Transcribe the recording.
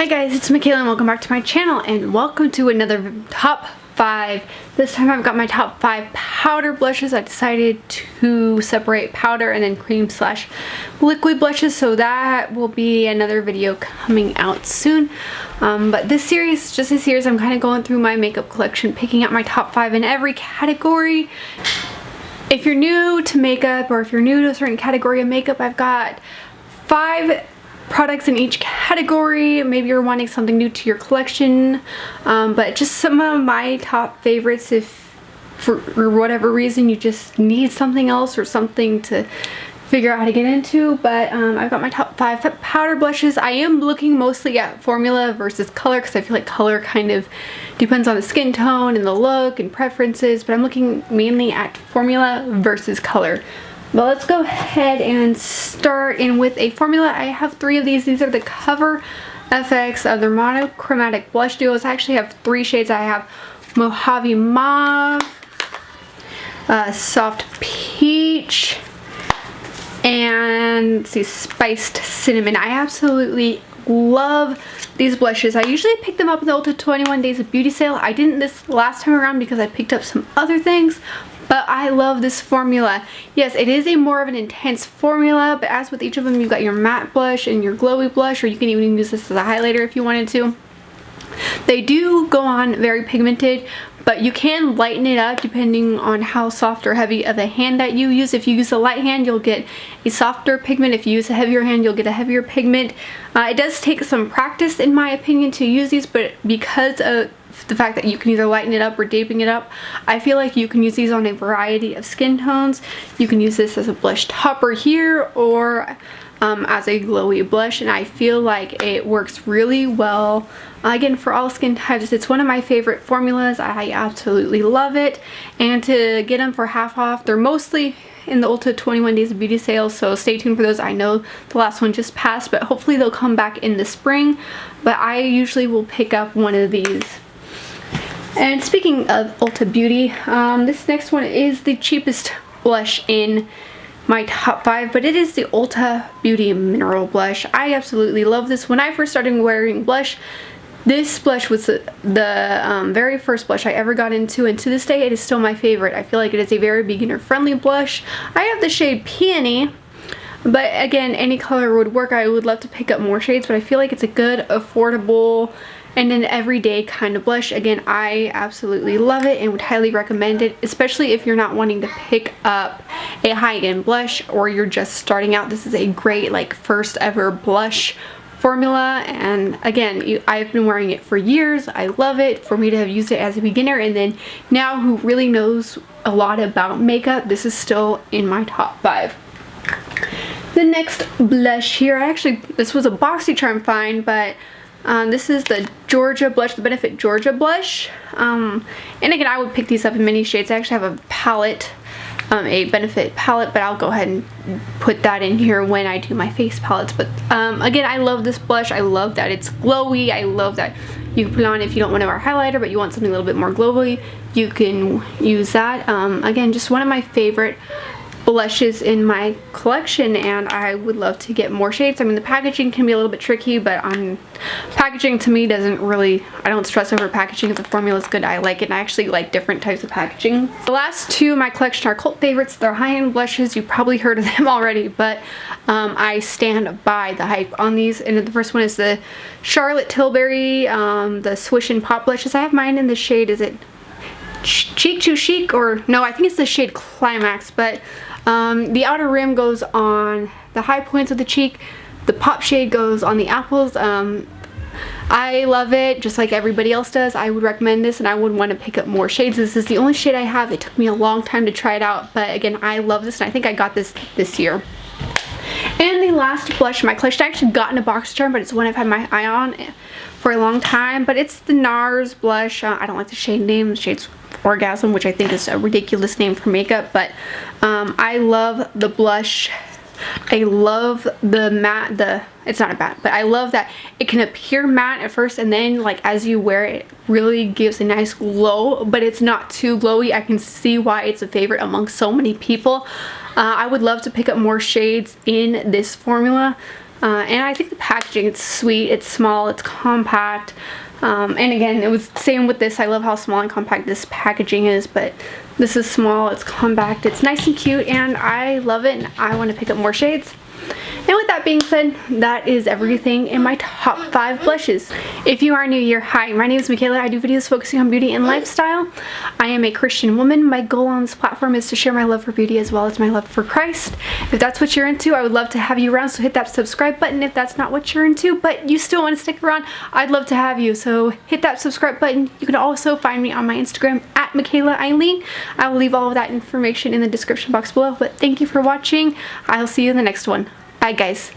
Hi guys, it's Machaela and welcome back to my channel and welcome to another top 5. This time I've got my top 5 powder blushes. I decided to separate powder and then cream slash liquid blushes, so that will be another video coming out soon. But this series, just this series, I'm kind of going through my makeup collection, picking out my top 5 in every category. If you're new to makeup or if you're new to a certain category of makeup, I've got 5 products in each category. Maybe you're wanting something new to your collection, but just some of my top favorites if for whatever reason you just need something else or something to figure out how to get into. But I've got my top 5 powder blushes. I am looking mostly at formula versus color because I feel like color kind of depends on the skin tone and the look and preferences, but I'm looking mainly at formula versus color. Well, let's go ahead and start in with a formula. I have 3 of these. These are the Cover FX of their Monochromatic blush duos. I actually have 3 shades. I have Mojave Mauve, Soft Peach, and let's see, Spiced Cinnamon. I absolutely love these blushes. I usually pick them up in the Ulta 21 Days of Beauty sale. I didn't this last time around because I picked up some other things, but I love this formula. Yes, it is a more of an intense formula, but as with each of them, you've got your matte blush and your glowy blush, or you can even use this as a highlighter if you wanted to. They do go on very pigmented, but you can lighten it up depending on how soft or heavy of a hand that you use. If you use a light hand, you'll get a softer pigment. If you use a heavier hand, you'll get a heavier pigment. It does take some practice, in my opinion, to use these, but because of the fact that you can either lighten it up or deepen it up, I feel like you can use these on a variety of skin tones. You can use this as a blush topper here or as a glowy blush, and I feel like it works really well. Again, for all skin types, it's one of my favorite formulas. I absolutely love it, and to get them for half off, they're mostly in the Ulta 21 Days of Beauty sale, so stay tuned for those. I know the last one just passed, but hopefully they'll come back in the spring, but I usually will pick up one of these. And speaking of Ulta Beauty, this next one is the cheapest blush in my top 5, but it is the Ulta Beauty Mineral Blush. I absolutely love this. When I first started wearing blush, this blush was the very first blush I ever got into, and to this day it is still my favorite. I feel like it is a very beginner friendly blush. I have the shade Peony, but again, any color would work. I would love to pick up more shades, but I feel like it's a good, affordable, and an everyday kind of blush. Again, I absolutely love it and would highly recommend it, especially if you're not wanting to pick up a high-end blush or you're just starting out. This is a great, like, first ever blush formula, and again, I've been wearing it for years. I love it. For me to have used it as a beginner and then now who really knows a lot about makeup, this is still in my top 5. The next blush here, this was a BoxyCharm find, but this is the Georgia blush, the Benefit Georgia blush. And again, I would pick these up in many shades. I actually have a palette, a Benefit palette, but I'll go ahead and put that in here when I do my face palettes. But again, I love this blush. I love that it's glowy. I love that you can put it on if you don't want to wear a highlighter, but you want something a little bit more glowy. You can use that. Again, just one of my favorite blushes in my collection, and I would love to get more shades. I mean, the packaging can be a little bit tricky, but packaging to me doesn't really, I don't stress over packaging. If the formula is good, I like it, and I actually like different types of packaging. The last 2 in my collection are cult favorites. They're high-end blushes. You've probably heard of them already, but I stand by the hype on these. And the first one is the Charlotte Tilbury, the Swish and Pop Lashes. I have mine in the shade, is it Cheek to Chic, or no, I think it's the shade Climax, but the outer rim goes on the high points of the cheek. The pop shade goes on the apples. I love it just like everybody else does. I would recommend this, and I would want to pick up more shades. This is the only shade I have. It took me a long time to try it out, but again, I love this, and I think I got this year. And the last blush in my collection, I actually got in a BoxyCharm, but it's one I've had my eye on for a long time, but it's the Nars Blush. I don't like the shade name. The shade's Orgasm, which I think is a ridiculous name for makeup, but I love the blush. I love the matte, it's not a matte, but I love that it can appear matte at first, and then like as you wear it, it really gives a nice glow, but it's not too glowy. I can see why it's a favorite among so many people. I would love to pick up more shades in this formula. And I think the packaging, it's sweet, it's small, it's compact. And again, it was the same with this. I love how small and compact this packaging is, but this is small, it's compact, it's nice and cute, and I love it, and I want to pick up more shades. And with that being said, that is everything in my top 5 blushes. If you are new here, hi, my name is Machaela. I do videos focusing on beauty and lifestyle. I am a Christian woman. My goal on this platform is to share my love for beauty as well as my love for Christ. If that's what you're into, I would love to have you around, so hit that subscribe button if that's not what you're into, but you still want to stick around, I'd love to have you, so hit that subscribe button. You can also find me on my Instagram at Machaela Ailene. I will leave all of that information in the description box below, but thank you for watching. I'll see you in the next one. Bye guys.